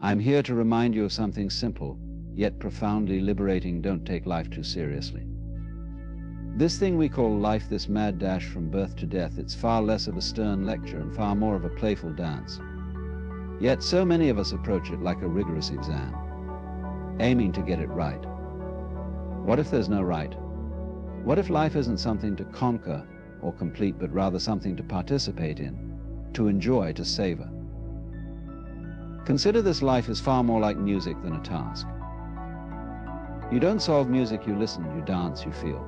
I'm here to remind you of something simple, yet profoundly liberating. Don't take life too seriously. This thing we call life, this mad dash from birth to death, it's far less of a stern lecture and far more of a playful dance. Yet so many of us approach it like a rigorous exam, aiming to get it right. What if there's no right? What if life isn't something to conquer or complete, but rather something to participate in, to enjoy, to savor? Consider this life is far more like music than a task. You don't solve music, you listen, you dance, you feel.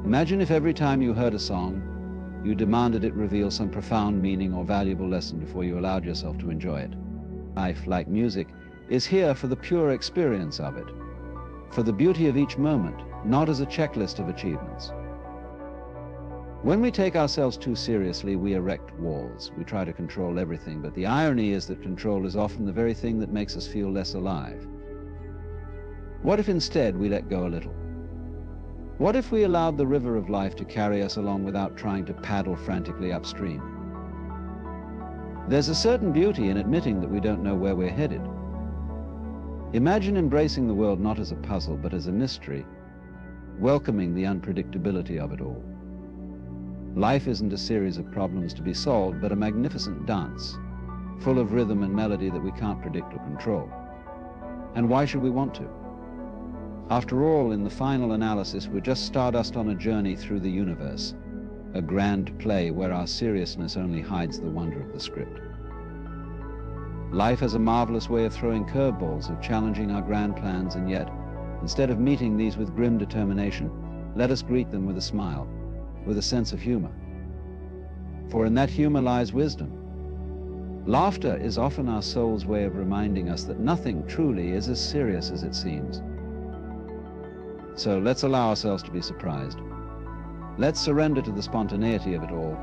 Imagine if every time you heard a song, you demanded it reveal some profound meaning or valuable lesson before you allowed yourself to enjoy it. Life, like music, is here for the pure experience of it, for the beauty of each moment, not as a checklist of achievements. When we take ourselves too seriously, we erect walls. We try to control everything, but the irony is that control is often the very thing that makes us feel less alive. What if instead we let go a little? What if we allowed the river of life to carry us along without trying to paddle frantically upstream? There's a certain beauty in admitting that we don't know where we're headed. Imagine embracing the world not as a puzzle, but as a mystery, welcoming the unpredictability of it all. Life isn't a series of problems to be solved, but a magnificent dance, full of rhythm and melody that we can't predict or control. And why should we want to? After all, in the final analysis, we're just stardust on a journey through the universe, a grand play where our seriousness only hides the wonder of the script. Life has a marvelous way of throwing curveballs, of challenging our grand plans, and yet, instead of meeting these with grim determination, let us greet them with a smile, with a sense of humor. For in that humor lies wisdom. Laughter is often our soul's way of reminding us that nothing truly is as serious as it seems. So let's allow ourselves to be surprised. Let's surrender to the spontaneity of it all,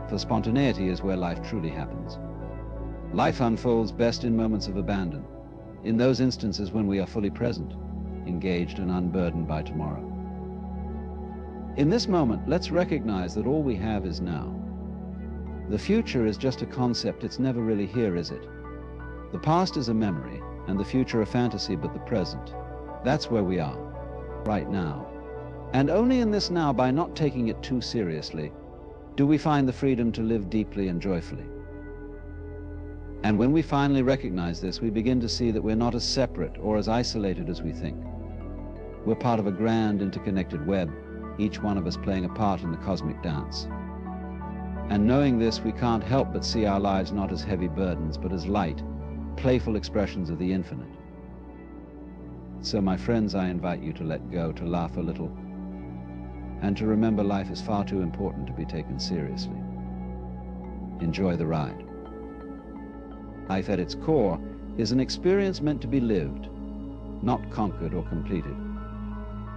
for spontaneity is where life truly happens. Life unfolds best in moments of abandon, in those instances when we are fully present, engaged and unburdened by tomorrow. In this moment, let's recognize that all we have is now. The future is just a concept, it's never really here, is it? The past is a memory, and the future a fantasy, but the present, that's where we are, right now. And only in this now, by not taking it too seriously, do we find the freedom to live deeply and joyfully. And when we finally recognize this, we begin to see that we're not as separate or as isolated as we think. We're part of a grand interconnected web, each one of us playing a part in the cosmic dance. And knowing this, we can't help but see our lives not as heavy burdens, but as light, playful expressions of the infinite. So my friends, I invite you to let go, to laugh a little, and to remember life is far too important to be taken seriously. Enjoy the ride. Life at its core is an experience meant to be lived, not conquered or completed.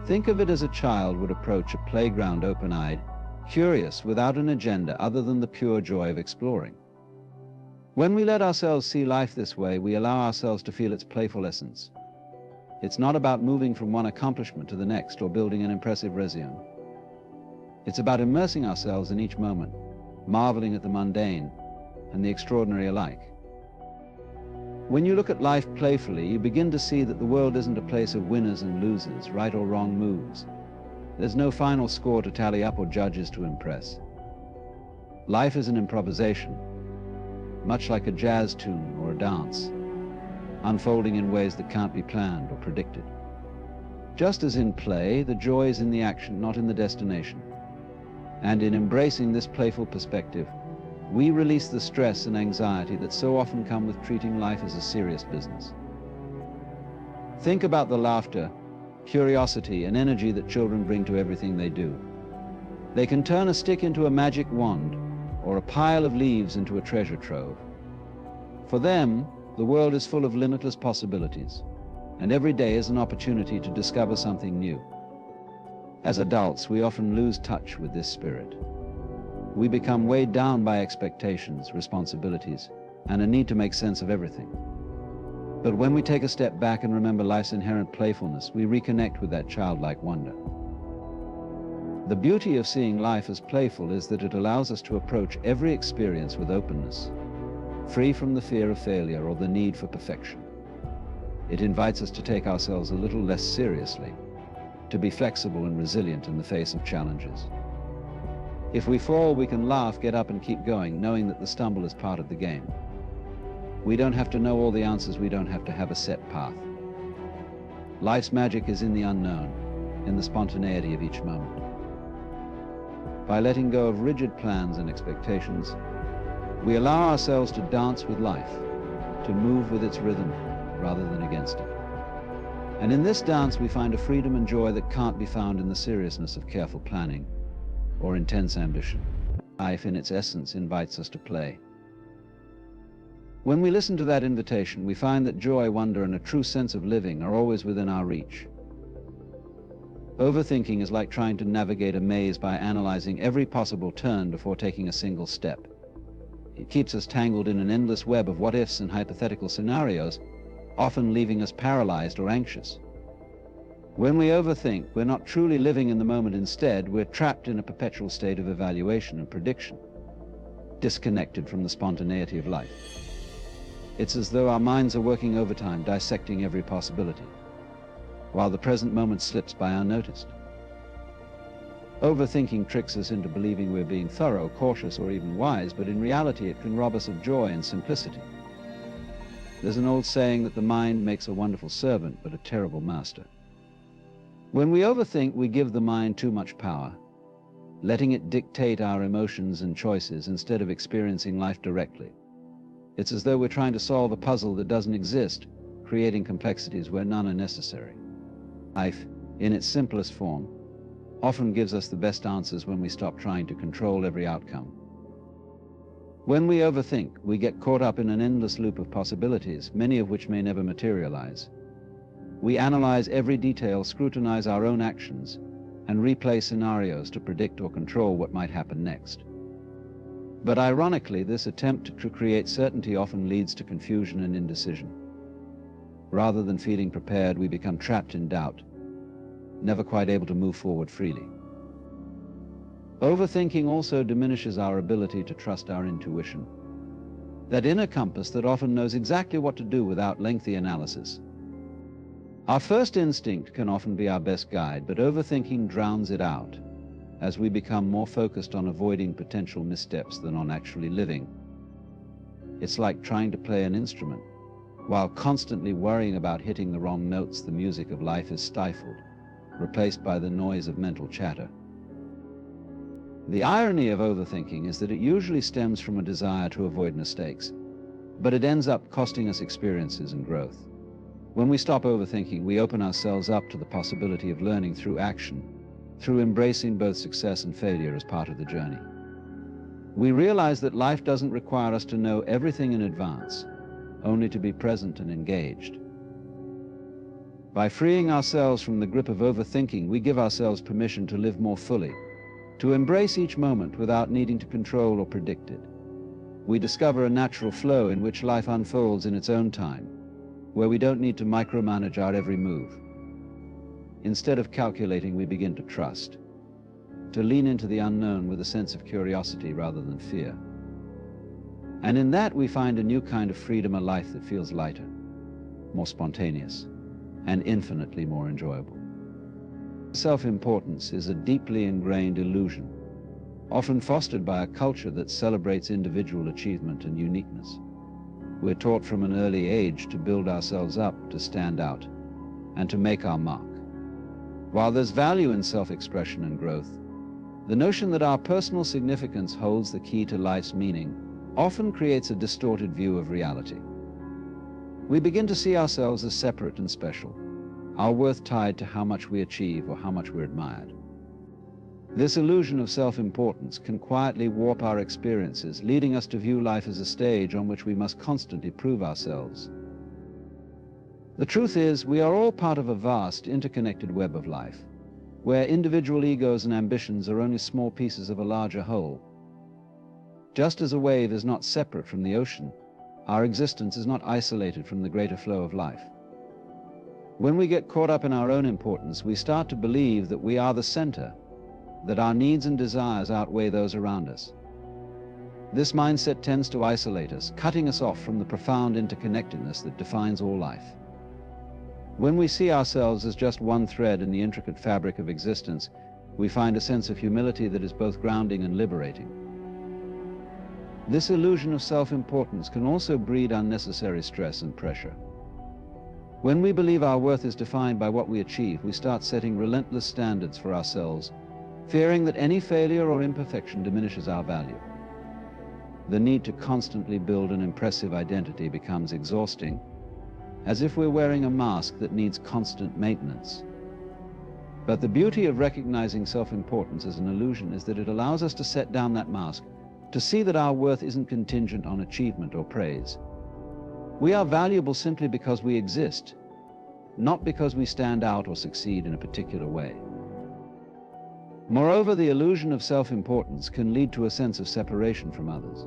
Think of it as a child would approach a playground open-eyed, curious, without an agenda other than the pure joy of exploring. When we let ourselves see life this way, we allow ourselves to feel its playful essence. It's not about moving from one accomplishment to the next or building an impressive resume. It's about immersing ourselves in each moment, marveling at the mundane and the extraordinary alike. When you look at life playfully, you begin to see that the world isn't a place of winners and losers, right or wrong moves. There's no final score to tally up or judges to impress. Life is an improvisation, much like a jazz tune or a dance, unfolding in ways that can't be planned or predicted. Just as in play, the joy is in the action, not in the destination. And in embracing this playful perspective, we release the stress and anxiety that so often come with treating life as a serious business. Think about the laughter, curiosity, and energy that children bring to everything they do. They can turn a stick into a magic wand, or a pile of leaves into a treasure trove. For them, the world is full of limitless possibilities, and every day is an opportunity to discover something new. As adults, we often lose touch with this spirit. We become weighed down by expectations, responsibilities, and a need to make sense of everything. But when we take a step back and remember life's inherent playfulness, we reconnect with that childlike wonder. The beauty of seeing life as playful is that it allows us to approach every experience with openness, free from the fear of failure or the need for perfection. It invites us to take ourselves a little less seriously, to be flexible and resilient in the face of challenges. If we fall, we can laugh, get up and keep going, knowing that the stumble is part of the game. We don't have to know all the answers, we don't have to have a set path. Life's magic is in the unknown, in the spontaneity of each moment. By letting go of rigid plans and expectations, we allow ourselves to dance with life, to move with its rhythm rather than against it. And in this dance we find a freedom and joy that can't be found in the seriousness of careful planning or intense ambition. Life in its essence invites us to play. When we listen to that invitation, we find that joy, wonder, and a true sense of living are always within our reach. Overthinking is like trying to navigate a maze by analyzing every possible turn before taking a single step. It keeps us tangled in an endless web of what-ifs and hypothetical scenarios, often leaving us paralyzed or anxious. When we overthink, we're not truly living in the moment. Instead, we're trapped in a perpetual state of evaluation and prediction, disconnected from the spontaneity of life. It's as though our minds are working overtime, dissecting every possibility, while the present moment slips by unnoticed. Overthinking tricks us into believing we're being thorough, cautious, or even wise, but in reality it can rob us of joy and simplicity. There's an old saying that the mind makes a wonderful servant, but a terrible master. When we overthink, we give the mind too much power, letting it dictate our emotions and choices instead of experiencing life directly. It's as though we're trying to solve a puzzle that doesn't exist, creating complexities where none are necessary. Life, in its simplest form, often gives us the best answers when we stop trying to control every outcome. When we overthink, we get caught up in an endless loop of possibilities, many of which may never materialize. We analyze every detail, scrutinize our own actions, and replay scenarios to predict or control what might happen next. But ironically, this attempt to create certainty often leads to confusion and indecision. Rather than feeling prepared, we become trapped in doubt, never quite able to move forward freely. Overthinking also diminishes our ability to trust our intuition, that inner compass that often knows exactly what to do without lengthy analysis. Our first instinct can often be our best guide, but overthinking drowns it out as we become more focused on avoiding potential missteps than on actually living. It's like trying to play an instrument. While constantly worrying about hitting the wrong notes, the music of life is stifled, replaced by the noise of mental chatter. The irony of overthinking is that it usually stems from a desire to avoid mistakes, but it ends up costing us experiences and growth. When we stop overthinking, we open ourselves up to the possibility of learning through action, through embracing both success and failure as part of the journey. We realize that life doesn't require us to know everything in advance, only to be present and engaged. By freeing ourselves from the grip of overthinking, we give ourselves permission to live more fully, to embrace each moment without needing to control or predict it. We discover a natural flow in which life unfolds in its own time, where we don't need to micromanage our every move. Instead of calculating, we begin to trust, to lean into the unknown with a sense of curiosity rather than fear. And in that we find a new kind of freedom, a life that feels lighter, more spontaneous, and infinitely more enjoyable. Self-importance is a deeply ingrained illusion, often fostered by a culture that celebrates individual achievement and uniqueness. We're taught from an early age to build ourselves up, to stand out, and to make our mark. While there's value in self-expression and growth, the notion that our personal significance holds the key to life's meaning often creates a distorted view of reality. We begin to see ourselves as separate and special, our worth tied to how much we achieve or how much we're admired. This illusion of self-importance can quietly warp our experiences, leading us to view life as a stage on which we must constantly prove ourselves. The truth is, we are all part of a vast, interconnected web of life, where individual egos and ambitions are only small pieces of a larger whole. Just as a wave is not separate from the ocean, our existence is not isolated from the greater flow of life. When we get caught up in our own importance, we start to believe that we are the center, that our needs and desires outweigh those around us. This mindset tends to isolate us, cutting us off from the profound interconnectedness that defines all life. When we see ourselves as just one thread in the intricate fabric of existence, we find a sense of humility that is both grounding and liberating. This illusion of self-importance can also breed unnecessary stress and pressure. When we believe our worth is defined by what we achieve, we start setting relentless standards for ourselves, fearing that any failure or imperfection diminishes our value. The need to constantly build an impressive identity becomes exhausting, as if we're wearing a mask that needs constant maintenance. But the beauty of recognizing self-importance as an illusion is that it allows us to set down that mask, to see that our worth isn't contingent on achievement or praise. We are valuable simply because we exist, not because we stand out or succeed in a particular way. Moreover, the illusion of self-importance can lead to a sense of separation from others.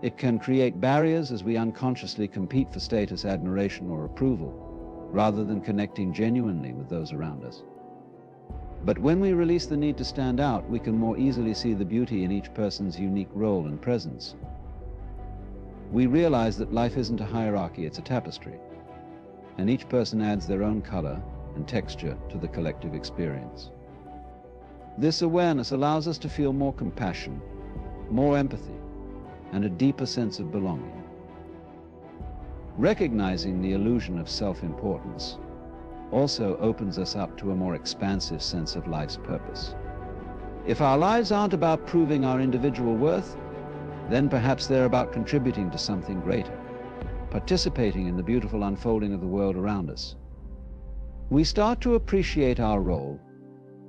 It can create barriers as we unconsciously compete for status, admiration, or approval, rather than connecting genuinely with those around us. But when we release the need to stand out, we can more easily see the beauty in each person's unique role and presence. We realize that life isn't a hierarchy, it's a tapestry, and each person adds their own color and texture to the collective experience. This awareness allows us to feel more compassion, more empathy, and a deeper sense of belonging. Recognizing the illusion of self-importance also opens us up to a more expansive sense of life's purpose. If our lives aren't about proving our individual worth, then perhaps they're about contributing to something greater, participating in the beautiful unfolding of the world around us. We start to appreciate our role,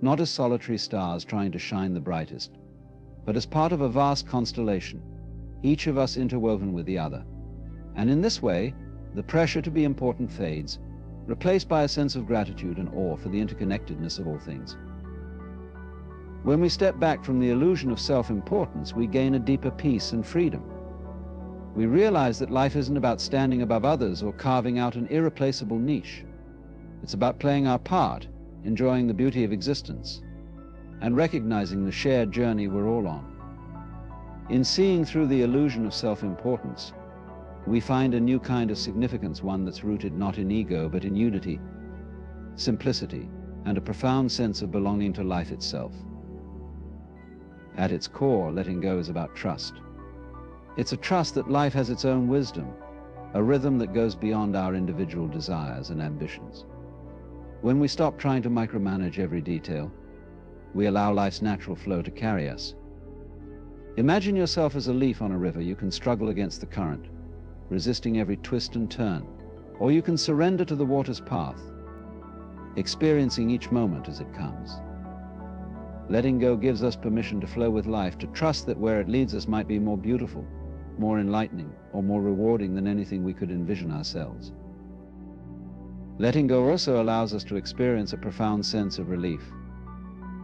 not as solitary stars trying to shine the brightest, but as part of a vast constellation, each of us interwoven with the other. And in this way, the pressure to be important fades, replaced by a sense of gratitude and awe for the interconnectedness of all things. When we step back from the illusion of self-importance, we gain a deeper peace and freedom. We realize that life isn't about standing above others or carving out an irreplaceable niche. It's about playing our part, enjoying the beauty of existence, and recognizing the shared journey we're all on. In seeing through the illusion of self-importance, we find a new kind of significance, one that's rooted not in ego, but in unity, simplicity, and a profound sense of belonging to life itself. At its core, letting go is about trust. It's a trust that life has its own wisdom, a rhythm that goes beyond our individual desires and ambitions. When we stop trying to micromanage every detail, we allow life's natural flow to carry us. Imagine yourself as a leaf on a river. You can struggle against the current, resisting every twist and turn, or you can surrender to the water's path, experiencing each moment as it comes. Letting go gives us permission to flow with life, to trust that where it leads us might be more beautiful, more enlightening, or more rewarding than anything we could envision ourselves. Letting go also allows us to experience a profound sense of relief.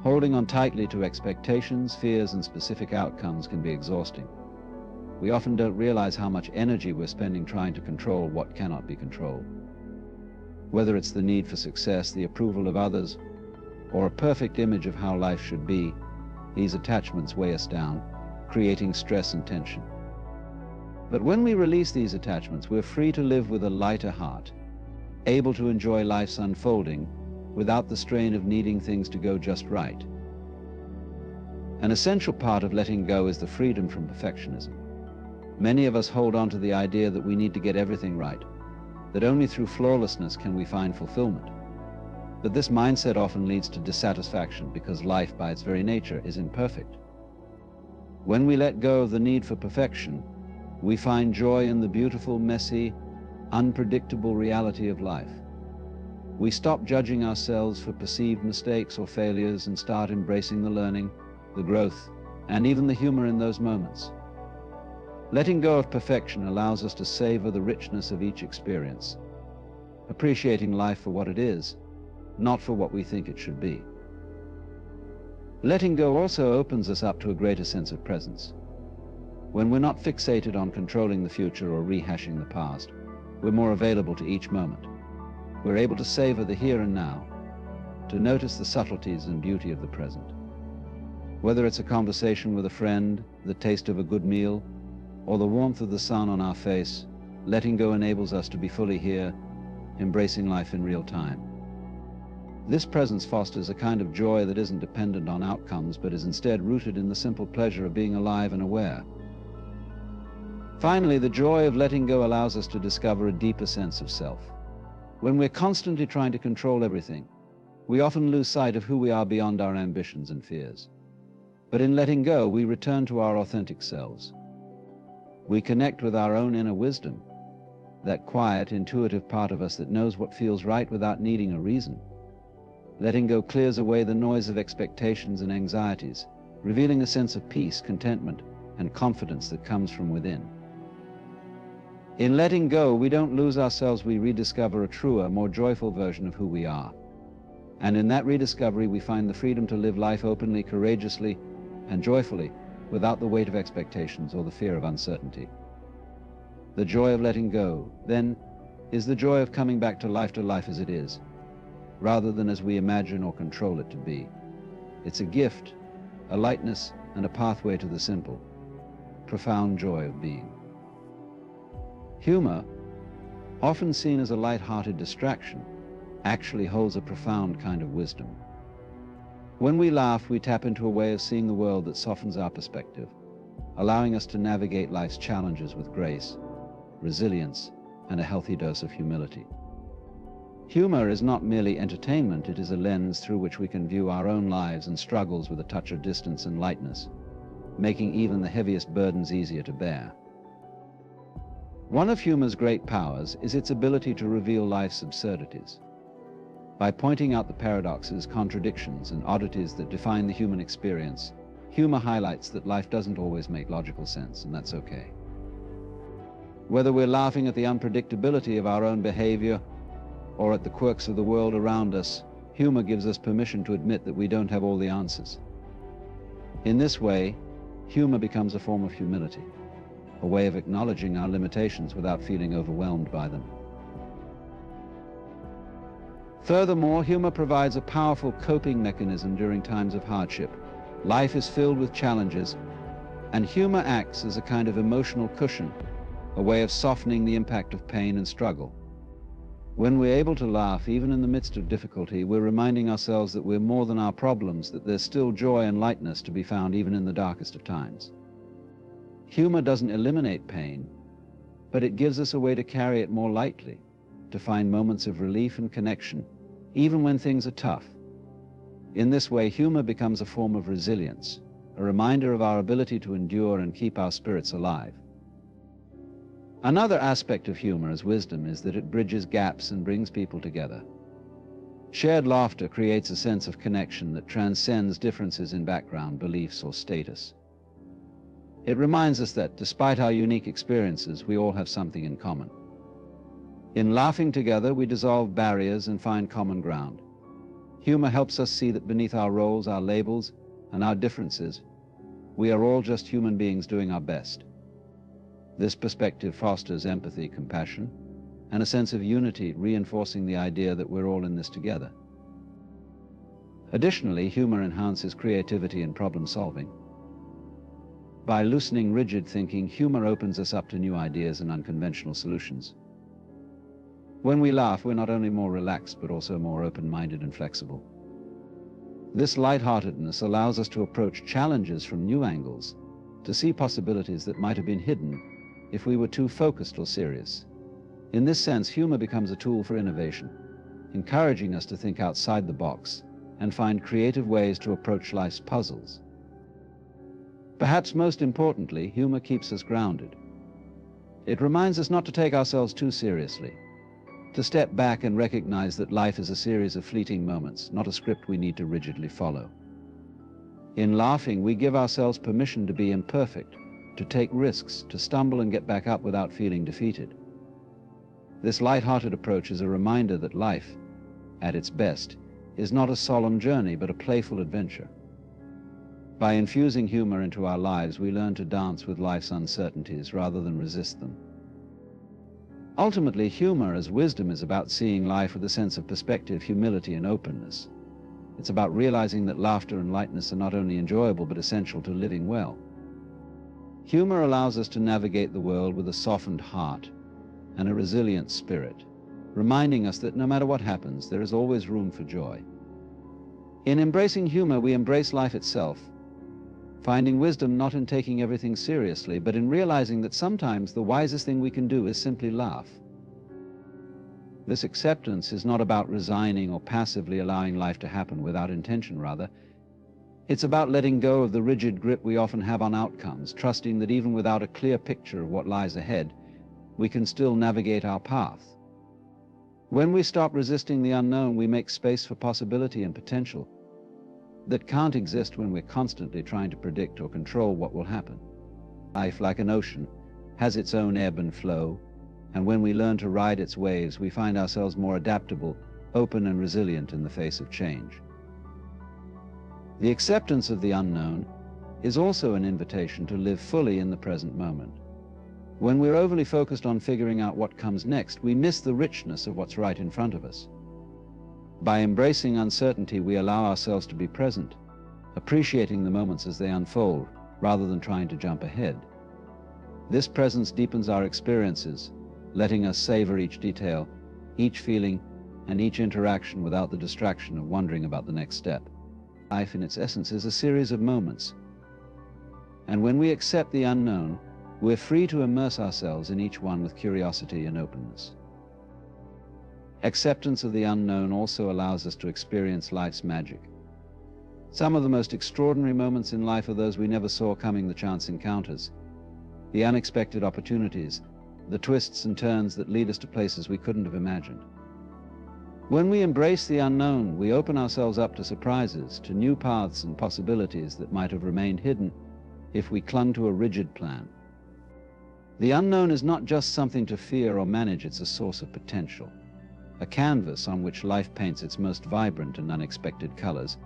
Holding on tightly to expectations, fears, and specific outcomes can be exhausting. We often don't realize how much energy we're spending trying to control what cannot be controlled. Whether it's the need for success, the approval of others, or a perfect image of how life should be, these attachments weigh us down, creating stress and tension. But when we release these attachments, we're free to live with a lighter heart, able to enjoy life's unfolding without the strain of needing things to go just right. An essential part of letting go is the freedom from perfectionism. Many of us hold on to the idea that we need to get everything right, that only through flawlessness can we find fulfillment. But this mindset often leads to dissatisfaction because life, by its very nature, is imperfect. When we let go of the need for perfection, we find joy in the beautiful, messy, unpredictable reality of life. We stop judging ourselves for perceived mistakes or failures and start embracing the learning, the growth, and even the humor in those moments. Letting go of perfection allows us to savor the richness of each experience, appreciating life for what it is, not for what we think it should be. Letting go also opens us up to a greater sense of presence. When we're not fixated on controlling the future or rehashing the past, we're more available to each moment. We're able to savor the here and now, to notice the subtleties and beauty of the present. Whether it's a conversation with a friend, the taste of a good meal, or the warmth of the sun on our face, letting go enables us to be fully here, embracing life in real time. This presence fosters a kind of joy that isn't dependent on outcomes, but is instead rooted in the simple pleasure of being alive and aware. Finally, the joy of letting go allows us to discover a deeper sense of self. When we're constantly trying to control everything, we often lose sight of who we are beyond our ambitions and fears. But in letting go, we return to our authentic selves. We connect with our own inner wisdom, that quiet, intuitive part of us that knows what feels right without needing a reason. Letting go clears away the noise of expectations and anxieties, revealing a sense of peace, contentment, and confidence that comes from within. In letting go, we don't lose ourselves, we rediscover a truer, more joyful version of who we are. And in that rediscovery, we find the freedom to live life openly, courageously, and joyfully, without the weight of expectations or the fear of uncertainty. The joy of letting go, then, is the joy of coming back to life as it is, rather than as we imagine or control it to be. It's a gift, a lightness, and a pathway to the simple, profound joy of being. Humor, often seen as a light-hearted distraction, actually holds a profound kind of wisdom. When we laugh, we tap into a way of seeing the world that softens our perspective, allowing us to navigate life's challenges with grace, resilience, and a healthy dose of humility. Humor is not merely entertainment, it is a lens through which we can view our own lives and struggles with a touch of distance and lightness, making even the heaviest burdens easier to bear. One of humor's great powers is its ability to reveal life's absurdities. By pointing out the paradoxes, contradictions, and oddities that define the human experience, humor highlights that life doesn't always make logical sense, and that's okay. Whether we're laughing at the unpredictability of our own behavior or at the quirks of the world around us, humor gives us permission to admit that we don't have all the answers. In this way, humor becomes a form of humility, a way of acknowledging our limitations without feeling overwhelmed by them. Furthermore, humor provides a powerful coping mechanism during times of hardship. Life is filled with challenges, and humor acts as a kind of emotional cushion, a way of softening the impact of pain and struggle. When we're able to laugh, even in the midst of difficulty, we're reminding ourselves that we're more than our problems, that there's still joy and lightness to be found even in the darkest of times. Humor doesn't eliminate pain, but it gives us a way to carry it more lightly, to find moments of relief and connection, even when things are tough. In this way, humor becomes a form of resilience, a reminder of our ability to endure and keep our spirits alive. Another aspect of humor as wisdom is that it bridges gaps and brings people together. Shared laughter creates a sense of connection that transcends differences in background, beliefs, or status. It reminds us that, despite our unique experiences, we all have something in common. In laughing together, we dissolve barriers and find common ground. Humor helps us see that beneath our roles, our labels, and our differences, we are all just human beings doing our best. This perspective fosters empathy, compassion, and a sense of unity, reinforcing the idea that we're all in this together. Additionally, humor enhances creativity and problem solving. By loosening rigid thinking, humor opens us up to new ideas and unconventional solutions. When we laugh, we're not only more relaxed, but also more open-minded and flexible. This lightheartedness allows us to approach challenges from new angles, to see possibilities that might have been hidden if we were too focused or serious. In this sense, humor becomes a tool for innovation, encouraging us to think outside the box and find creative ways to approach life's puzzles. Perhaps most importantly, humor keeps us grounded. It reminds us not to take ourselves too seriously, to step back and recognize that life is a series of fleeting moments, not a script we need to rigidly follow. In laughing, we give ourselves permission to be imperfect, to take risks, to stumble and get back up without feeling defeated. This light-hearted approach is a reminder that life, at its best, is not a solemn journey, but a playful adventure. By infusing humor into our lives, we learn to dance with life's uncertainties rather than resist them. Ultimately, humor as wisdom is about seeing life with a sense of perspective, humility, and openness. It's about realizing that laughter and lightness are not only enjoyable but essential to living well. Humor allows us to navigate the world with a softened heart and a resilient spirit, reminding us that no matter what happens, there is always room for joy. In embracing humor, we embrace life itself, finding wisdom not in taking everything seriously, but in realizing that sometimes the wisest thing we can do is simply laugh. This acceptance is not about resigning or passively allowing life to happen without intention, rather. It's about letting go of the rigid grip we often have on outcomes, trusting that even without a clear picture of what lies ahead, we can still navigate our path. When we stop resisting the unknown, we make space for possibility and potential that can't exist when we're constantly trying to predict or control what will happen. Life, like an ocean, has its own ebb and flow, and when we learn to ride its waves, we find ourselves more adaptable, open, and resilient in the face of change. The acceptance of the unknown is also an invitation to live fully in the present moment. When we're overly focused on figuring out what comes next, we miss the richness of what's right in front of us. By embracing uncertainty, we allow ourselves to be present, appreciating the moments as they unfold, rather than trying to jump ahead. This presence deepens our experiences, letting us savor each detail, each feeling, and each interaction without the distraction of wondering about the next step. Life, in its essence, is a series of moments. And when we accept the unknown, we're free to immerse ourselves in each one with curiosity and openness. Acceptance of the unknown also allows us to experience life's magic. Some of the most extraordinary moments in life are those we never saw coming, the chance encounters, the unexpected opportunities, the twists and turns that lead us to places we couldn't have imagined. When we embrace the unknown, we open ourselves up to surprises, to new paths and possibilities that might have remained hidden if we clung to a rigid plan. The unknown is not just something to fear or manage, it's a source of potential, a canvas on which life paints its most vibrant and unexpected colors.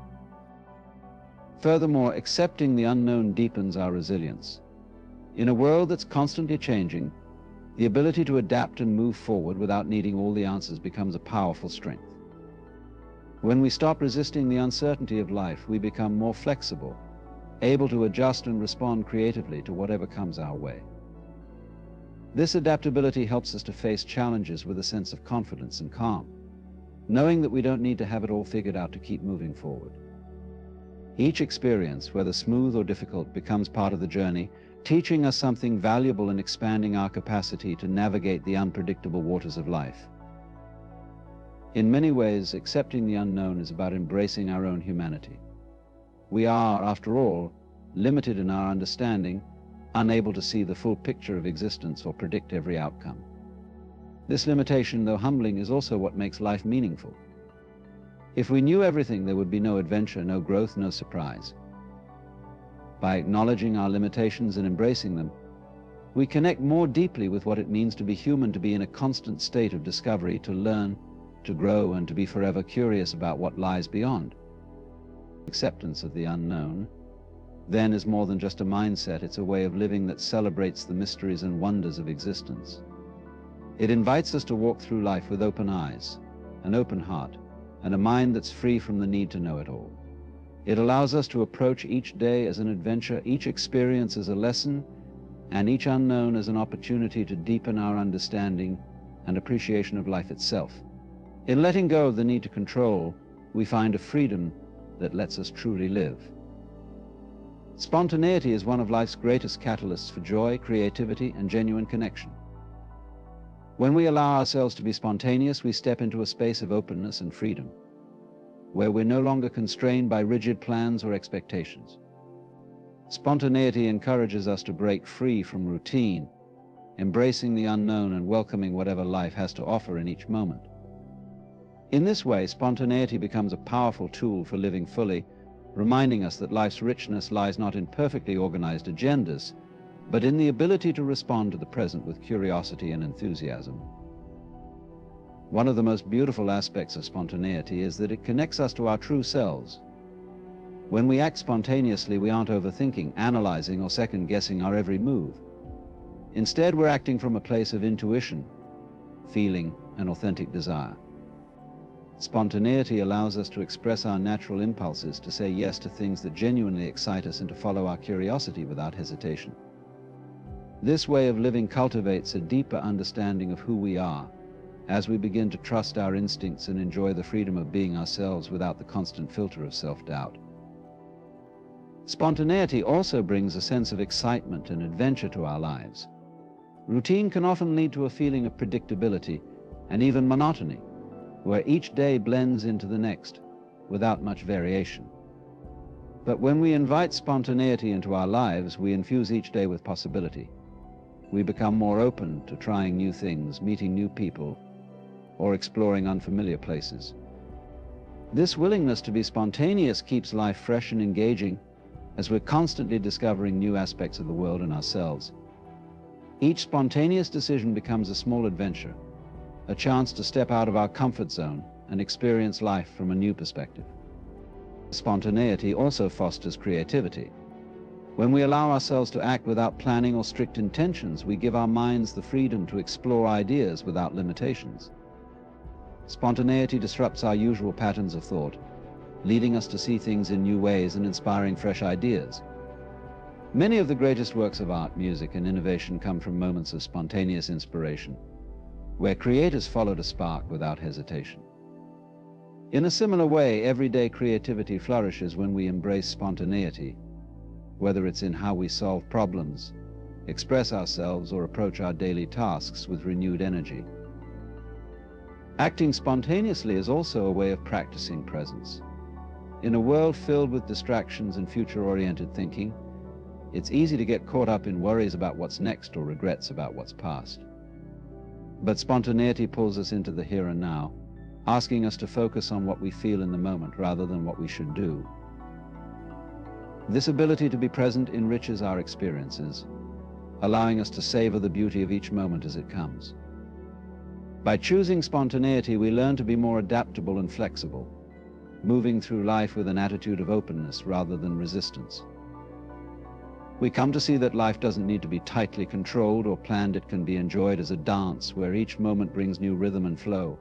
Furthermore, accepting the unknown deepens our resilience. In a world that's constantly changing, the ability to adapt and move forward without needing all the answers becomes a powerful strength. When we stop resisting the uncertainty of life, we become more flexible, able to adjust and respond creatively to whatever comes our way. This adaptability helps us to face challenges with a sense of confidence and calm, knowing that we don't need to have it all figured out to keep moving forward. Each experience, whether smooth or difficult, becomes part of the journey, teaching us something valuable and expanding our capacity to navigate the unpredictable waters of life. In many ways, accepting the unknown is about embracing our own humanity. We are, after all, limited in our understanding, unable to see the full picture of existence or predict every outcome. This limitation, though humbling, is also what makes life meaningful. If we knew everything, there would be no adventure, no growth, no surprise. By acknowledging our limitations and embracing them, we connect more deeply with what it means to be human, to be in a constant state of discovery, to learn, to grow, and to be forever curious about what lies beyond. Acceptance of the unknown then is more than just a mindset, it's a way of living that celebrates the mysteries and wonders of existence. It invites us to walk through life with open eyes, an open heart, and a mind that's free from the need to know it all. It allows us to approach each day as an adventure, each experience as a lesson, and each unknown as an opportunity to deepen our understanding and appreciation of life itself. In letting go of the need to control, we find a freedom that lets us truly live. Spontaneity is one of life's greatest catalysts for joy, creativity, and genuine connection. When we allow ourselves to be spontaneous, we step into a space of openness and freedom, where we're no longer constrained by rigid plans or expectations. Spontaneity encourages us to break free from routine, embracing the unknown and welcoming whatever life has to offer in each moment. In this way, spontaneity becomes a powerful tool for living fully, reminding us that life's richness lies not in perfectly organized agendas, but in the ability to respond to the present with curiosity and enthusiasm. One of the most beautiful aspects of spontaneity is that it connects us to our true selves. When we act spontaneously, we aren't overthinking, analyzing, or second-guessing our every move. Instead, we're acting from a place of intuition, feeling, and authentic desire. Spontaneity allows us to express our natural impulses, to say yes to things that genuinely excite us, and to follow our curiosity without hesitation. This way of living cultivates a deeper understanding of who we are, as we begin to trust our instincts and enjoy the freedom of being ourselves without the constant filter of self-doubt. Spontaneity also brings a sense of excitement and adventure to our lives. Routine can often lead to a feeling of predictability and even monotony, where each day blends into the next without much variation. But when we invite spontaneity into our lives, we infuse each day with possibility. We become more open to trying new things, meeting new people, or exploring unfamiliar places. This willingness to be spontaneous keeps life fresh and engaging, as we're constantly discovering new aspects of the world and ourselves. Each spontaneous decision becomes a small adventure, a chance to step out of our comfort zone and experience life from a new perspective. Spontaneity also fosters creativity. When we allow ourselves to act without planning or strict intentions, we give our minds the freedom to explore ideas without limitations. Spontaneity disrupts our usual patterns of thought, leading us to see things in new ways and inspiring fresh ideas. Many of the greatest works of art, music, and innovation come from moments of spontaneous inspiration, where creators followed a spark without hesitation. In a similar way, everyday creativity flourishes when we embrace spontaneity, whether it's in how we solve problems, express ourselves, or approach our daily tasks with renewed energy. Acting spontaneously is also a way of practicing presence. In a world filled with distractions and future-oriented thinking, it's easy to get caught up in worries about what's next or regrets about what's past. But spontaneity pulls us into the here and now, asking us to focus on what we feel in the moment rather than what we should do. This ability to be present enriches our experiences, allowing us to savor the beauty of each moment as it comes. By choosing spontaneity, we learn to be more adaptable and flexible, moving through life with an attitude of openness rather than resistance. We come to see that life doesn't need to be tightly controlled or planned. It can be enjoyed as a dance where each moment brings new rhythm and flow.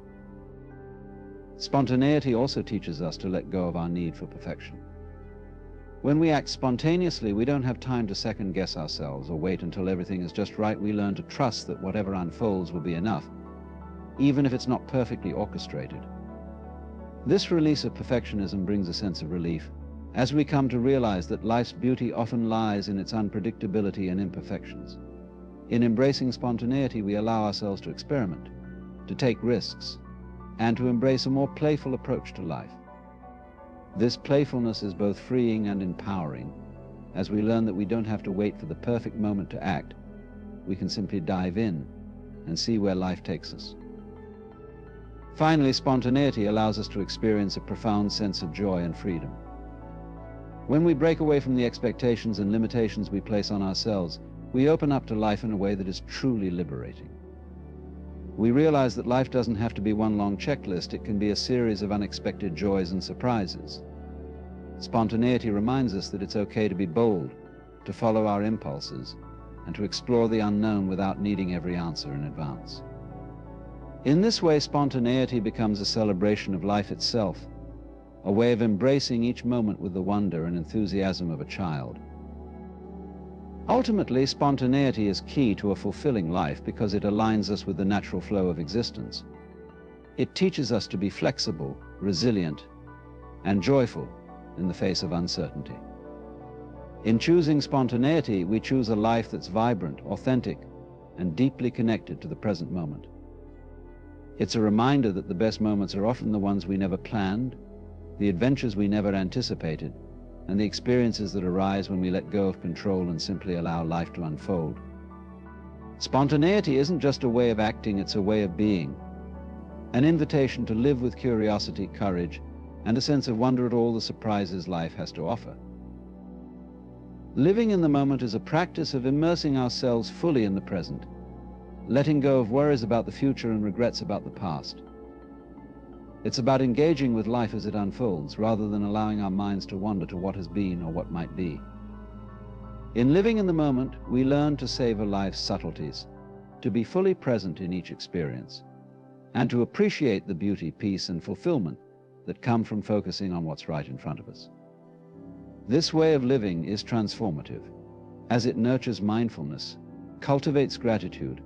Spontaneity also teaches us to let go of our need for perfection. When we act spontaneously, we don't have time to second-guess ourselves or wait until everything is just right. We learn to trust that whatever unfolds will be enough, even if it's not perfectly orchestrated. This release of perfectionism brings a sense of relief, as we come to realize that life's beauty often lies in its unpredictability and imperfections. In embracing spontaneity, we allow ourselves to experiment, to take risks, and to embrace a more playful approach to life. This playfulness is both freeing and empowering, as we learn that we don't have to wait for the perfect moment to act. We can simply dive in and see where life takes us. Finally, spontaneity allows us to experience a profound sense of joy and freedom. When we break away from the expectations and limitations we place on ourselves, we open up to life in a way that is truly liberating. We realize that life doesn't have to be one long checklist. It can be a series of unexpected joys and surprises. Spontaneity reminds us that it's okay to be bold, to follow our impulses, and to explore the unknown without needing every answer in advance. In this way, spontaneity becomes a celebration of life itself, a way of embracing each moment with the wonder and enthusiasm of a child. Ultimately, spontaneity is key to a fulfilling life because it aligns us with the natural flow of existence. It teaches us to be flexible, resilient, and joyful in the face of uncertainty. In choosing spontaneity, we choose a life that's vibrant, authentic, and deeply connected to the present moment. It's a reminder that the best moments are often the ones we never planned, the adventures we never anticipated, and the experiences that arise when we let go of control and simply allow life to unfold. Spontaneity isn't just a way of acting, it's a way of being, an invitation to live with curiosity, courage, and a sense of wonder at all the surprises life has to offer. Living in the moment is a practice of immersing ourselves fully in the present, letting go of worries about the future and regrets about the past. It's about engaging with life as it unfolds, rather than allowing our minds to wander to what has been or what might be. In living in the moment, we learn to savor life's subtleties, to be fully present in each experience, and to appreciate the beauty, peace, and fulfillment that come from focusing on what's right in front of us. This way of living is transformative, as it nurtures mindfulness, cultivates gratitude,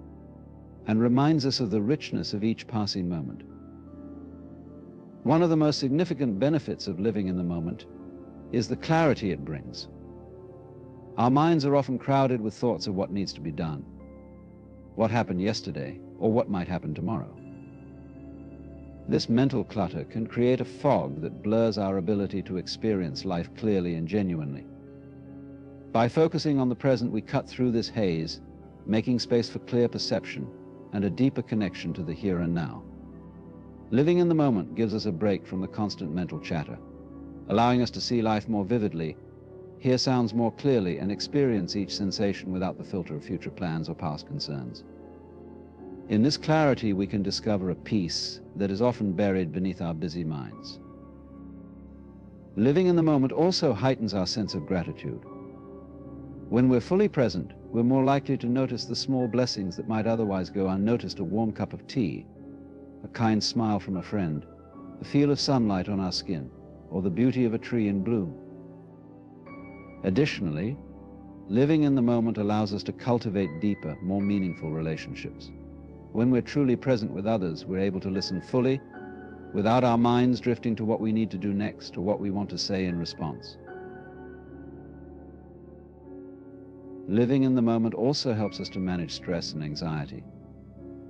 and reminds us of the richness of each passing moment. One of the most significant benefits of living in the moment is the clarity it brings. Our minds are often crowded with thoughts of what needs to be done, what happened yesterday, or what might happen tomorrow. This mental clutter can create a fog that blurs our ability to experience life clearly and genuinely. By focusing on the present, we cut through this haze, making space for clear perception and a deeper connection to the here and now. Living in the moment gives us a break from the constant mental chatter, allowing us to see life more vividly, hear sounds more clearly, and experience each sensation without the filter of future plans or past concerns. In this clarity, we can discover a peace that is often buried beneath our busy minds. Living in the moment also heightens our sense of gratitude. When we're fully present, we're more likely to notice the small blessings that might otherwise go unnoticed: a warm cup of tea, a kind smile from a friend, the feel of sunlight on our skin, or the beauty of a tree in bloom. Additionally, living in the moment allows us to cultivate deeper, more meaningful relationships. When we're truly present with others, we're able to listen fully, without our minds drifting to what we need to do next or what we want to say in response. Living in the moment also helps us to manage stress and anxiety.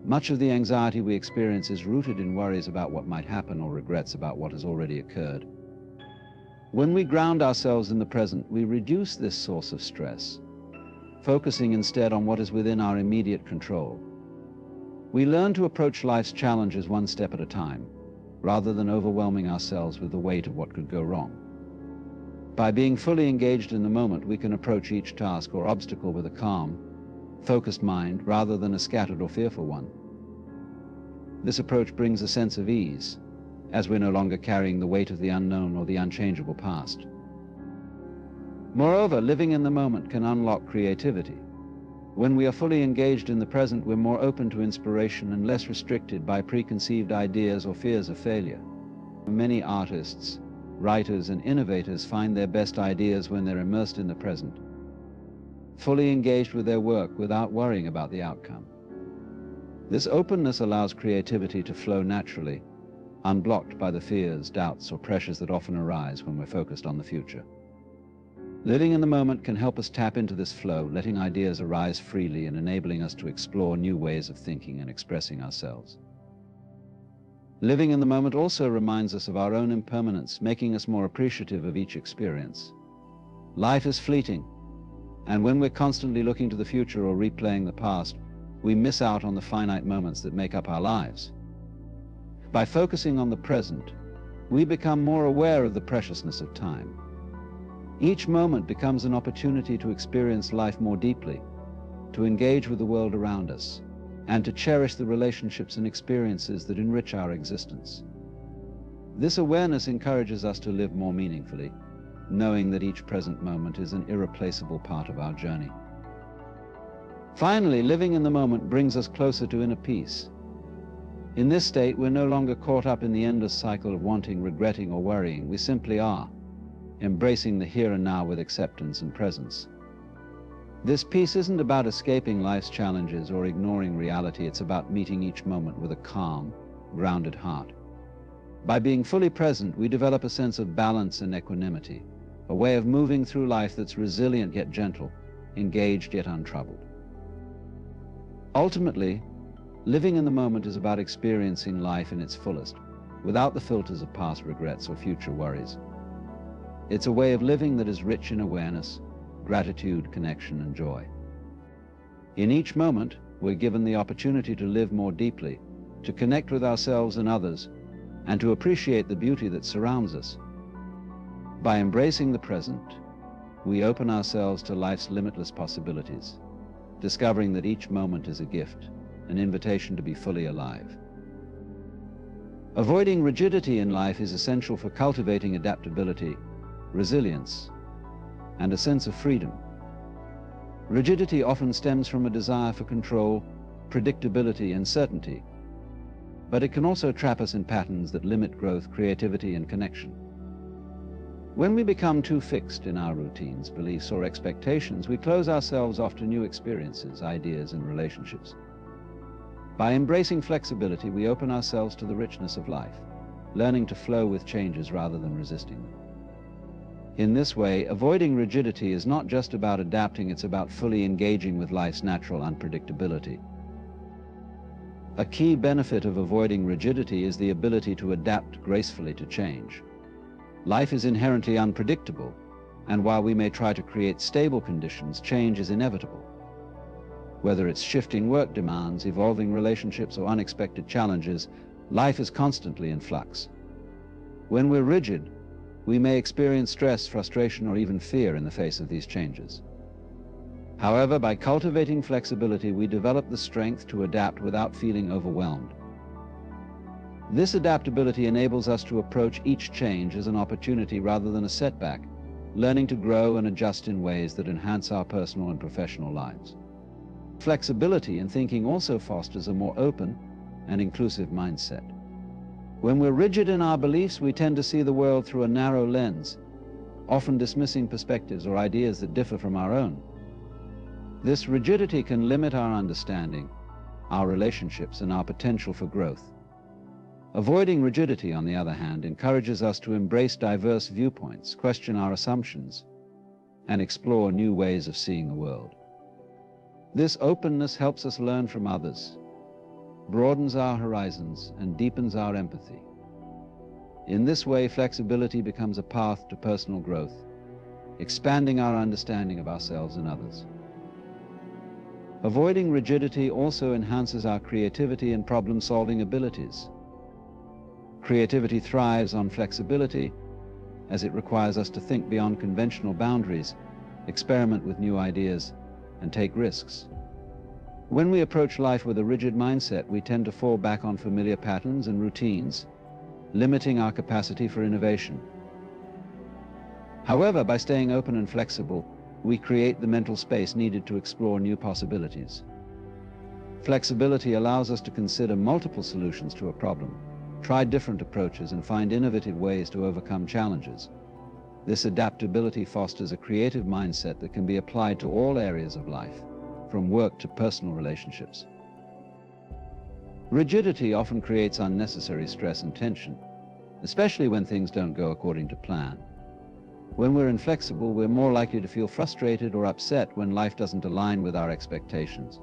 Much of the anxiety we experience is rooted in worries about what might happen or regrets about what has already occurred. When we ground ourselves in the present, we reduce this source of stress, focusing instead on what is within our immediate control. We learn to approach life's challenges one step at a time, rather than overwhelming ourselves with the weight of what could go wrong. By being fully engaged in the moment, we can approach each task or obstacle with a calm, focused mind rather than a scattered or fearful one. This approach brings a sense of ease, as we're no longer carrying the weight of the unknown or the unchangeable past. Moreover, living in the moment can unlock creativity. When we are fully engaged in the present, we're more open to inspiration and less restricted by preconceived ideas or fears of failure. Many artists, writers, and innovators find their best ideas when they're immersed in the present, fully engaged with their work without worrying about the outcome. This openness allows creativity to flow naturally, unblocked by the fears, doubts, or pressures that often arise when we're focused on the future. Living in the moment can help us tap into this flow, letting ideas arise freely and enabling us to explore new ways of thinking and expressing ourselves. Living in the moment also reminds us of our own impermanence, making us more appreciative of each experience. Life is fleeting, and when we're constantly looking to the future or replaying the past, we miss out on the finite moments that make up our lives. By focusing on the present, we become more aware of the preciousness of time. Each moment becomes an opportunity to experience life more deeply, to engage with the world around us, and to cherish the relationships and experiences that enrich our existence. This awareness encourages us to live more meaningfully, knowing that each present moment is an irreplaceable part of our journey. Finally, living in the moment brings us closer to inner peace. In this state, we're no longer caught up in the endless cycle of wanting, regretting, or worrying. We simply are, embracing the here and now with acceptance and presence. This peace isn't about escaping life's challenges or ignoring reality. It's about meeting each moment with a calm, grounded heart. By being fully present, we develop a sense of balance and equanimity, a way of moving through life that's resilient yet gentle, engaged yet untroubled. Ultimately, living in the moment is about experiencing life in its fullest, without the filters of past regrets or future worries. It's a way of living that is rich in awareness, gratitude, connection, and joy. In each moment, we're given the opportunity to live more deeply, to connect with ourselves and others, and to appreciate the beauty that surrounds us. By embracing the present, we open ourselves to life's limitless possibilities, discovering that each moment is a gift, an invitation to be fully alive. Avoiding rigidity in life is essential for cultivating adaptability, resilience, and a sense of freedom. Rigidity often stems from a desire for control, predictability, and certainty. but it can also trap us in patterns that limit growth, creativity, and connection. When we become too fixed in our routines, beliefs, or expectations, we close ourselves off to new experiences, ideas, and relationships. By embracing flexibility, we open ourselves to the richness of life, learning to flow with changes rather than resisting them. In this way, avoiding rigidity is not just about adapting, it's about fully engaging with life's natural unpredictability. A key benefit of avoiding rigidity is the ability to adapt gracefully to change. Life is inherently unpredictable, and while we may try to create stable conditions, change is inevitable. Whether it's shifting work demands, evolving relationships, or unexpected challenges, life is constantly in flux. When we're rigid, we may experience stress, frustration, or even fear in the face of these changes. However, by cultivating flexibility, we develop the strength to adapt without feeling overwhelmed. This adaptability enables us to approach each change as an opportunity rather than a setback, learning to grow and adjust in ways that enhance our personal and professional lives. Flexibility in thinking also fosters a more open and inclusive mindset. When we're rigid in our beliefs, we tend to see the world through a narrow lens, often dismissing perspectives or ideas that differ from our own. This rigidity can limit our understanding, our relationships, and our potential for growth. Avoiding rigidity, on the other hand, encourages us to embrace diverse viewpoints, question our assumptions, and explore new ways of seeing the world. This openness helps us learn from others, broadens our horizons, and deepens our empathy. In this way, flexibility becomes a path to personal growth, expanding our understanding of ourselves and others. Avoiding rigidity also enhances our creativity and problem-solving abilities. Creativity thrives on flexibility, as it requires us to think beyond conventional boundaries, experiment with new ideas, and take risks. When we approach life with a rigid mindset, we tend to fall back on familiar patterns and routines, limiting our capacity for innovation. However, by staying open and flexible, we create the mental space needed to explore new possibilities. Flexibility allows us to consider multiple solutions to a problem, try different approaches, and find innovative ways to overcome challenges. This adaptability fosters a creative mindset that can be applied to all areas of life, from work to personal relationships. Rigidity often creates unnecessary stress and tension, especially when things don't go according to plan. When we're inflexible, we're more likely to feel frustrated or upset when life doesn't align with our expectations.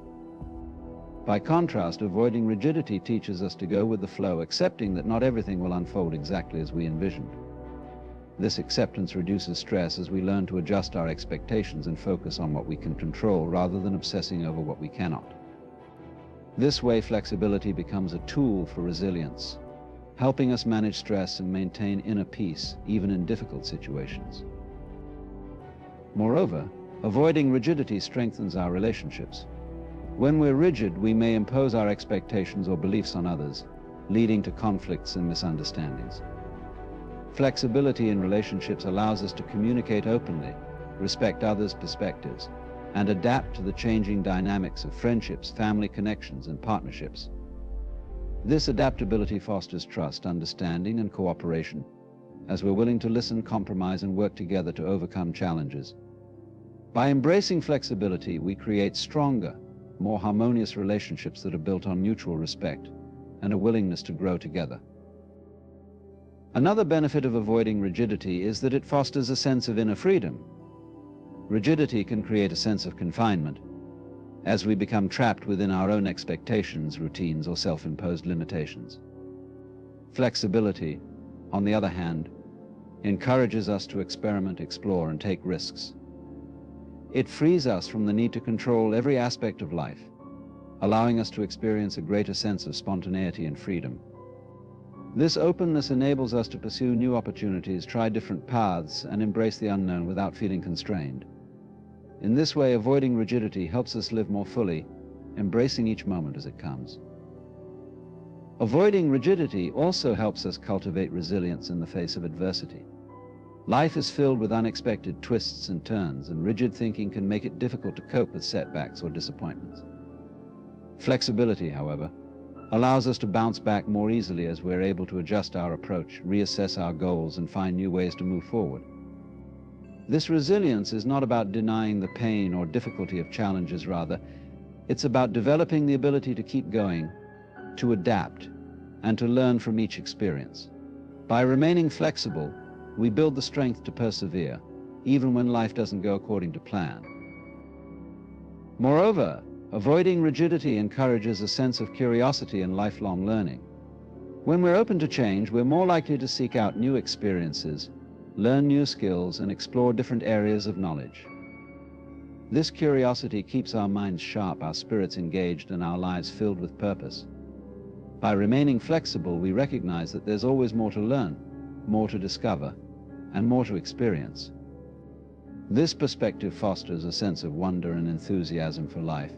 By contrast, avoiding rigidity teaches us to go with the flow, accepting that not everything will unfold exactly as we envisioned. This acceptance reduces stress as we learn to adjust our expectations and focus on what we can control rather than obsessing over what we cannot. This way, flexibility becomes a tool for resilience, helping us manage stress and maintain inner peace even in difficult situations. Moreover, avoiding rigidity strengthens our relationships. When we're rigid, we may impose our expectations or beliefs on others, leading to conflicts and misunderstandings. Flexibility in relationships allows us to communicate openly, respect others' perspectives, and adapt to the changing dynamics of friendships, family connections, and partnerships. This adaptability fosters trust, understanding, and cooperation, as we're willing to listen, compromise, and work together to overcome challenges. By embracing flexibility, we create stronger, more harmonious relationships that are built on mutual respect and a willingness to grow together. Another benefit of avoiding rigidity is that it fosters a sense of inner freedom. Rigidity can create a sense of confinement, as we become trapped within our own expectations, routines, or self-imposed limitations. Flexibility, on the other hand, encourages us to experiment, explore, and take risks. It frees us from the need to control every aspect of life, allowing us to experience a greater sense of spontaneity and freedom. This openness enables us to pursue new opportunities, try different paths, and embrace the unknown without feeling constrained. In this way, avoiding rigidity helps us live more fully, embracing each moment as it comes. Avoiding rigidity also helps us cultivate resilience in the face of adversity. Life is filled with unexpected twists and turns, and rigid thinking can make it difficult to cope with setbacks or disappointments. Flexibility, however, allows us to bounce back more easily as we're able to adjust our approach, reassess our goals, and find new ways to move forward. This resilience is not about denying the pain or difficulty of challenges, rather, it's about developing the ability to keep going, to adapt, and to learn from each experience. By remaining flexible, we build the strength to persevere, even when life doesn't go according to plan. Moreover, avoiding rigidity encourages a sense of curiosity and lifelong learning. When we're open to change, we're more likely to seek out new experiences, learn new skills, and explore different areas of knowledge. This curiosity keeps our minds sharp, our spirits engaged, and our lives filled with purpose. By remaining flexible, we recognize that there's always more to learn, more to discover, and more to experience. This perspective fosters a sense of wonder and enthusiasm for life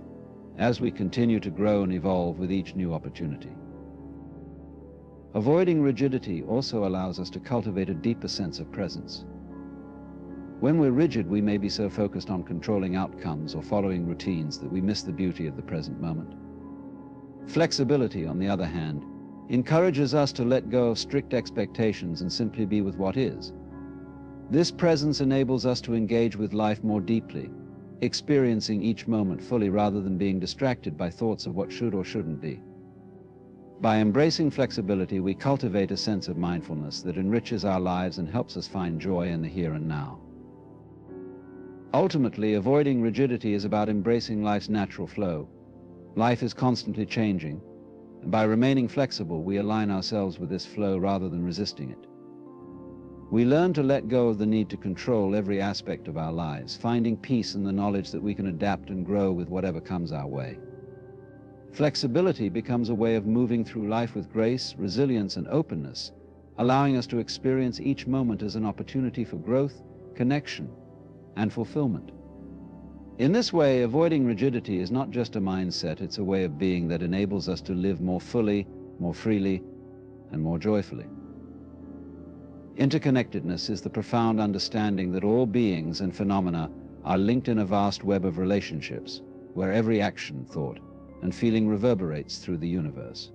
as we continue to grow and evolve with each new opportunity. Avoiding rigidity also allows us to cultivate a deeper sense of presence. When we're rigid, we may be so focused on controlling outcomes or following routines that we miss the beauty of the present moment. Flexibility, on the other hand, encourages us to let go of strict expectations and simply be with what is. This presence enables us to engage with life more deeply, experiencing each moment fully rather than being distracted by thoughts of what should or shouldn't be. By embracing flexibility, we cultivate a sense of mindfulness that enriches our lives and helps us find joy in the here and now. Ultimately, avoiding rigidity is about embracing life's natural flow. Life is constantly changing, and by remaining flexible, we align ourselves with this flow rather than resisting it. We learn to let go of the need to control every aspect of our lives, finding peace in the knowledge that we can adapt and grow with whatever comes our way. Flexibility becomes a way of moving through life with grace, resilience, and openness, allowing us to experience each moment as an opportunity for growth, connection, and fulfillment. In this way, avoiding rigidity is not just a mindset, it's a way of being that enables us to live more fully, more freely, and more joyfully. Interconnectedness is the profound understanding that all beings and phenomena are linked in a vast web of relationships, where every action, thought, and feeling reverberates through the universe.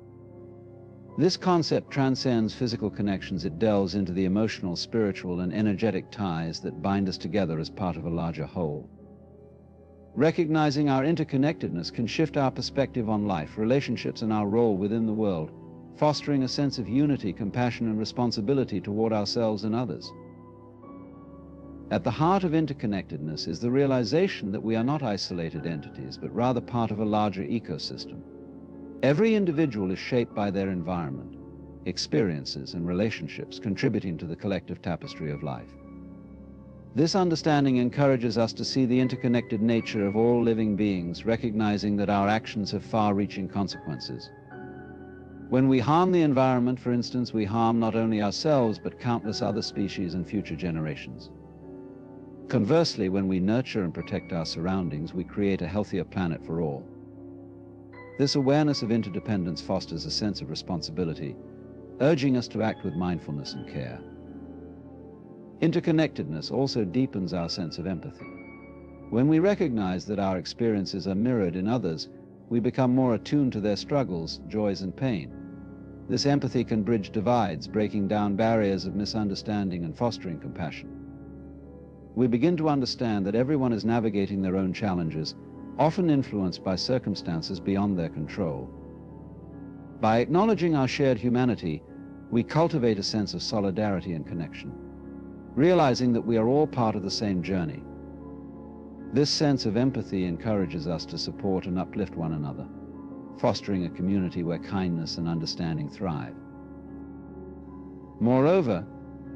This concept transcends physical connections. It delves into the emotional, spiritual, and energetic ties that bind us together as part of a larger whole. Recognizing our interconnectedness can shift our perspective on life, relationships, and our role within the world, fostering a sense of unity, compassion, and responsibility toward ourselves and others. At the heart of interconnectedness is the realization that we are not isolated entities, but rather part of a larger ecosystem. Every individual is shaped by their environment, experiences, and relationships, contributing to the collective tapestry of life. This understanding encourages us to see the interconnected nature of all living beings, recognizing that our actions have far-reaching consequences. When we harm the environment, for instance, we harm not only ourselves, but countless other species and future generations. Conversely, when we nurture and protect our surroundings, we create a healthier planet for all. This awareness of interdependence fosters a sense of responsibility, urging us to act with mindfulness and care. Interconnectedness also deepens our sense of empathy. When we recognize that our experiences are mirrored in others, we become more attuned to their struggles, joys, and pain. This empathy can bridge divides, breaking down barriers of misunderstanding and fostering compassion. We begin to understand that everyone is navigating their own challenges, often influenced by circumstances beyond their control. By acknowledging our shared humanity, we cultivate a sense of solidarity and connection, realizing that we are all part of the same journey. This sense of empathy encourages us to support and uplift one another, fostering a community where kindness and understanding thrive. Moreover,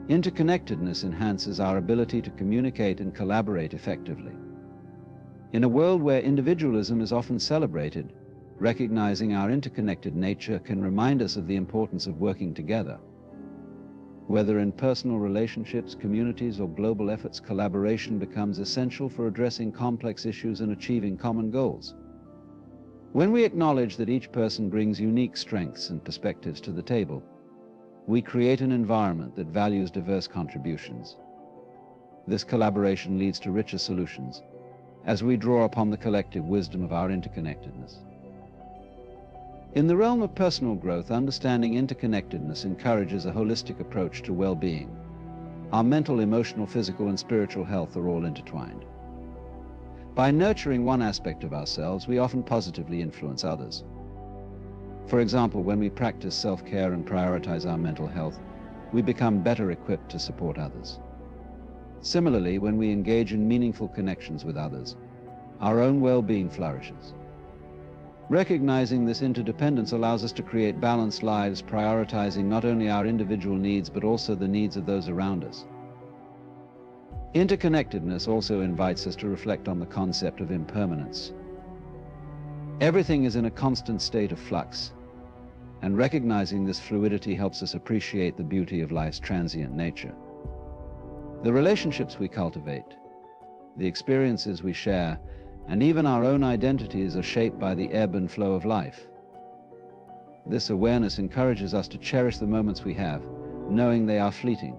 interconnectedness enhances our ability to communicate and collaborate effectively. In a world where individualism is often celebrated, recognizing our interconnected nature can remind us of the importance of working together. Whether in personal relationships, communities, or global efforts, collaboration becomes essential for addressing complex issues and achieving common goals. When we acknowledge that each person brings unique strengths and perspectives to the table, we create an environment that values diverse contributions. This collaboration leads to richer solutions as we draw upon the collective wisdom of our interconnectedness. In the realm of personal growth, understanding interconnectedness encourages a holistic approach to well-being. Our mental, emotional, physical, and spiritual health are all intertwined. By nurturing one aspect of ourselves, we often positively influence others. For example, when we practice self-care and prioritize our mental health, we become better equipped to support others. Similarly, when we engage in meaningful connections with others, our own well-being flourishes. Recognizing this interdependence allows us to create balanced lives, prioritizing not only our individual needs but also the needs of those around us. Interconnectedness also invites us to reflect on the concept of impermanence. Everything is in a constant state of flux, and recognizing this fluidity helps us appreciate the beauty of life's transient nature. The relationships we cultivate, the experiences we share, and even our own identities are shaped by the ebb and flow of life. This awareness encourages us to cherish the moments we have, knowing they are fleeting.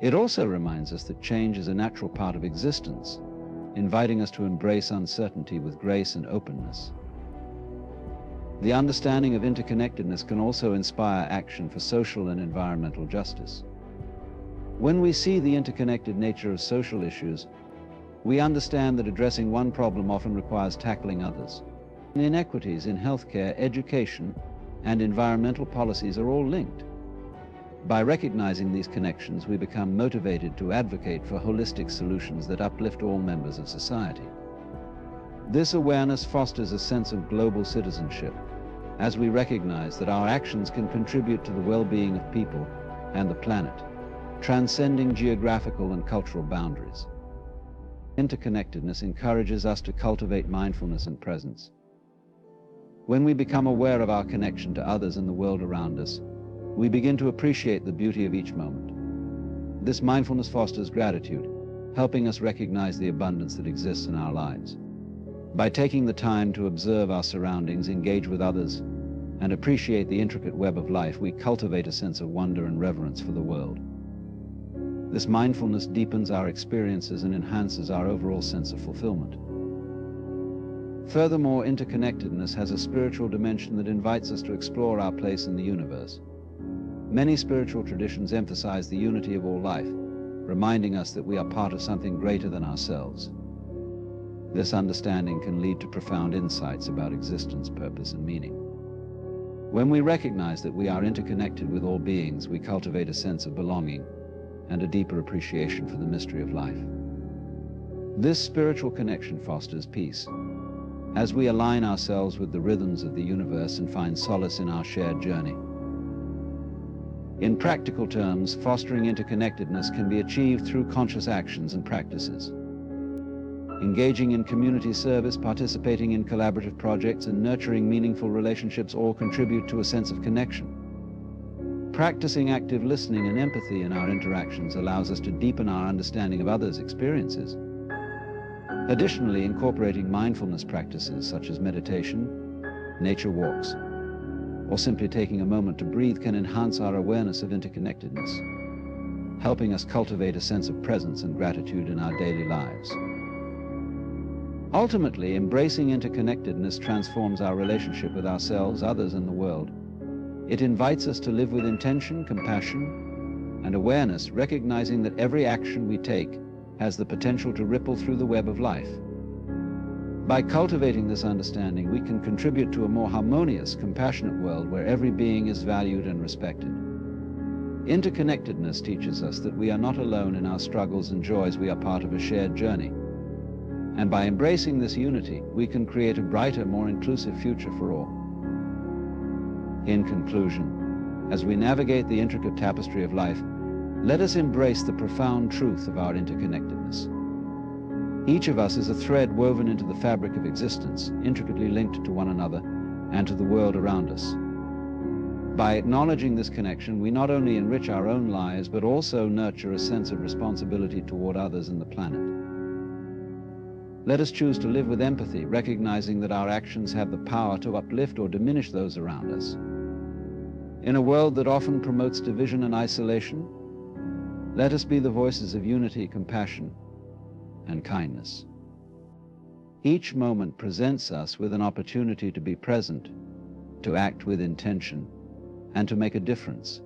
It also reminds us that change is a natural part of existence, inviting us to embrace uncertainty with grace and openness. The understanding of interconnectedness can also inspire action for social and environmental justice. When we see the interconnected nature of social issues, we understand that addressing one problem often requires tackling others. Inequities in healthcare, education, and environmental policies are all linked. By recognizing these connections, we become motivated to advocate for holistic solutions that uplift all members of society. This awareness fosters a sense of global citizenship, as we recognize that our actions can contribute to the well-being of people and the planet, transcending geographical and cultural boundaries. Interconnectedness encourages us to cultivate mindfulness and presence. When we become aware of our connection to others and the world around us, we begin to appreciate the beauty of each moment. This mindfulness fosters gratitude, helping us recognize the abundance that exists in our lives. By taking the time to observe our surroundings, engage with others, and appreciate the intricate web of life, we cultivate a sense of wonder and reverence for the world. This mindfulness deepens our experiences and enhances our overall sense of fulfillment. Furthermore, interconnectedness has a spiritual dimension that invites us to explore our place in the universe. Many spiritual traditions emphasize the unity of all life, reminding us that we are part of something greater than ourselves. This understanding can lead to profound insights about existence, purpose, and meaning. When we recognize that we are interconnected with all beings, we cultivate a sense of belonging and a deeper appreciation for the mystery of life. This spiritual connection fosters peace, as we align ourselves with the rhythms of the universe and find solace in our shared journey. In practical terms, fostering interconnectedness can be achieved through conscious actions and practices. Engaging in community service, participating in collaborative projects, and nurturing meaningful relationships all contribute to a sense of connection. Practicing active listening and empathy in our interactions allows us to deepen our understanding of others' experiences. Additionally, incorporating mindfulness practices such as meditation, nature walks, or simply taking a moment to breathe can enhance our awareness of interconnectedness, helping us cultivate a sense of presence and gratitude in our daily lives. Ultimately, embracing interconnectedness transforms our relationship with ourselves, others, and the world. It invites us to live with intention, compassion, and awareness, recognizing that every action we take has the potential to ripple through the web of life. By cultivating this understanding, we can contribute to a more harmonious, compassionate world where every being is valued and respected. Interconnectedness teaches us that we are not alone in our struggles and joys. We are part of a shared journey. And by embracing this unity, we can create a brighter, more inclusive future for all. In conclusion, as we navigate the intricate tapestry of life, let us embrace the profound truth of our interconnectedness. Each of us is a thread woven into the fabric of existence, intricately linked to one another and to the world around us. By acknowledging this connection, we not only enrich our own lives, but also nurture a sense of responsibility toward others and the planet. Let us choose to live with empathy, recognizing that our actions have the power to uplift or diminish those around us. In a world that often promotes division and isolation, let us be the voices of unity, compassion, and kindness. Each moment presents us with an opportunity to be present, to act with intention, and to make a difference